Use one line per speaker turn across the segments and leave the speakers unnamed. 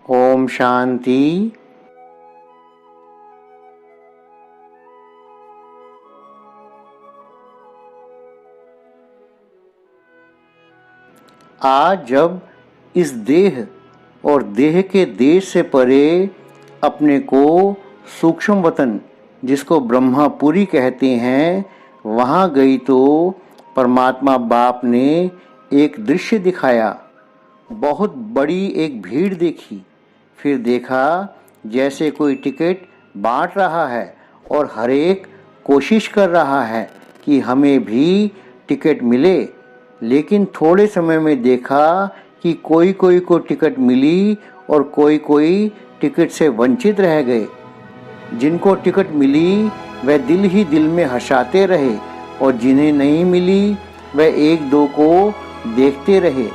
ओम शांति। आज जब इस देह और देह के देश से परे अपने को सूक्ष्म वतन, जिसको ब्रह्मापुरी कहते हैं, वहाँ गई तो परमात्मा बाप ने एक दृश्य दिखाया। बहुत बड़ी एक भीड़ देखी। फिर देखा जैसे कोई टिकट बांट रहा है और हर एक कोशिश कर रहा है कि हमें भी टिकट मिले। लेकिन थोड़े समय में देखा कि कोई कोई को टिकट मिली और कोई कोई टिकट से वंचित रह गए। जिनको टिकट मिली वह दिल ही दिल में हंसाते रहे और जिन्हें नहीं मिली वह एक दो को देखते रहे।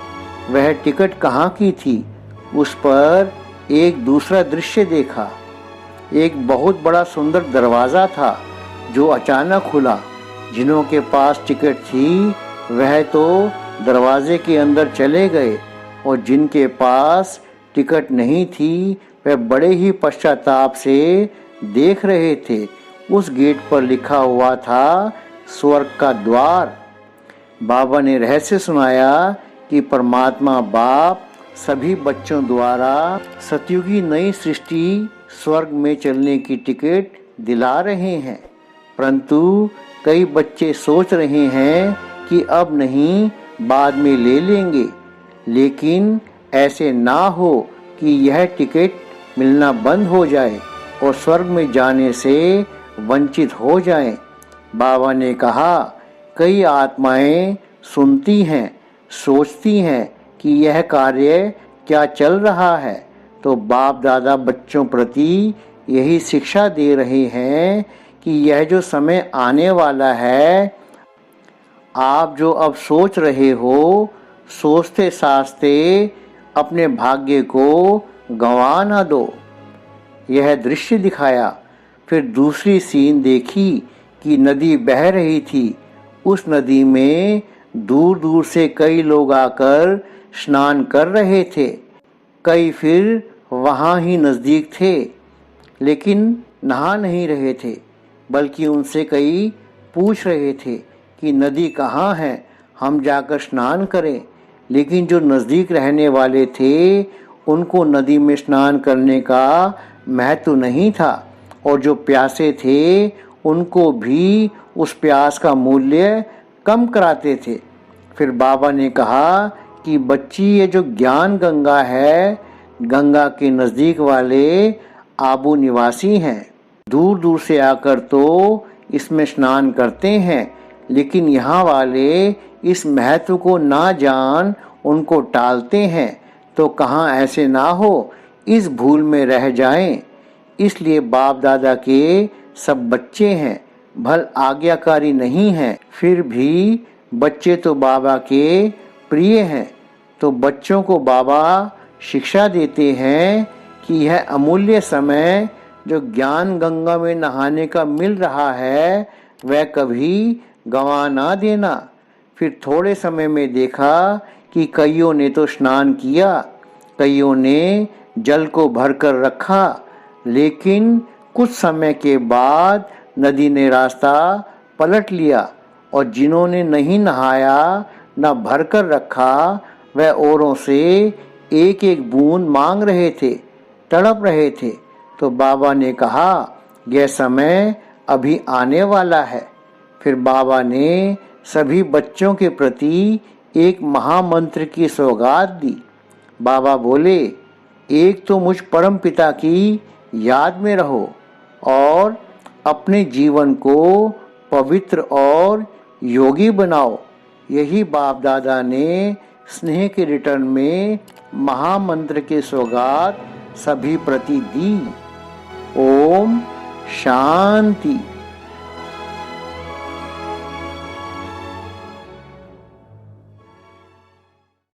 वह टिकट कहाँ की थी, उस पर एक दूसरा दृश्य देखा। एक बहुत बड़ा सुंदर दरवाज़ा था जो अचानक खुला। जिन्हों के पास टिकट थी वह तो दरवाजे के अंदर चले गए और जिनके पास टिकट नहीं थी वह बड़े ही पश्चाताप से देख रहे थे। उस गेट पर लिखा हुआ था स्वर्ग का द्वार। बाबा ने रहस्य सुनाया कि परमात्मा बाप सभी बच्चों द्वारा सतयुगी नई सृष्टि स्वर्ग में चलने की टिकट दिला रहे हैं, परंतु कई बच्चे सोच रहे हैं कि अब नहीं, बाद में ले लेंगे। लेकिन ऐसे ना हो कि यह टिकट मिलना बंद हो जाए और स्वर्ग में जाने से वंचित हो जाएं। बाबा ने कहा, कई आत्माएं सुनती हैं, सोचती हैं कि यह कार्य क्या चल रहा है, तो बाप दादा बच्चों प्रति यही शिक्षा दे रहे हैं कि यह जो समय आने वाला है, आप जो अब सोच रहे हो, सोचते साचते अपने भाग्य को गंवा न दो। यह दृश्य दिखाया। फिर दूसरी सीन देखी कि नदी बह रही थी। उस नदी में दूर दूर से कई लोग आकर स्नान कर रहे थे। कई फिर वहाँ ही नज़दीक थे, लेकिन नहा नहीं रहे थे, बल्कि उनसे कई पूछ रहे थे कि नदी कहाँ है, हम जाकर स्नान करें। लेकिन जो नज़दीक रहने वाले थे उनको नदी में स्नान करने का महत्व नहीं था और जो प्यासे थे उनको भी उस प्यास का मूल्य कम कराते थे। फिर बाबा ने कहा कि बच्ची, ये जो ज्ञान गंगा है, गंगा के नज़दीक वाले आबू निवासी हैं। दूर दूर से आकर तो इसमें स्नान करते हैं, लेकिन यहाँ वाले इस महत्व को ना जान उनको टालते हैं। तो कहाँ ऐसे ना हो इस भूल में रह जाएं। इसलिए बाप दादा के सब बच्चे हैं, भल आज्ञाकारी नहीं हैं, फिर भी बच्चे तो बाबा के प्रिय हैं। तो बच्चों को बाबा शिक्षा देते हैं कि यह अमूल्य समय जो ज्ञान गंगा में नहाने का मिल रहा है वह कभी गंवा ना देना। फिर थोड़े समय में देखा कि कईयों ने तो स्नान किया, कईयों ने जल को भर कर रखा, लेकिन कुछ समय के बाद नदी ने रास्ता पलट लिया और जिन्होंने नहीं नहाया न भर कर रखा वह औरों से एक एक बूंद मांग रहे थे, तड़प रहे थे। तो बाबा ने कहा, यह समय अभी आने वाला है। फिर बाबा ने सभी बच्चों के प्रति एक महामंत्र की सौगात दी। बाबा बोले, एक तो मुझ परम पिता की याद में रहो और अपने जीवन को पवित्र और योगी बनाओ। यही बाप दादा ने स्नेह के रिटर्न में महामंत्र की सौगात सभी प्रति दी। ओम शांति।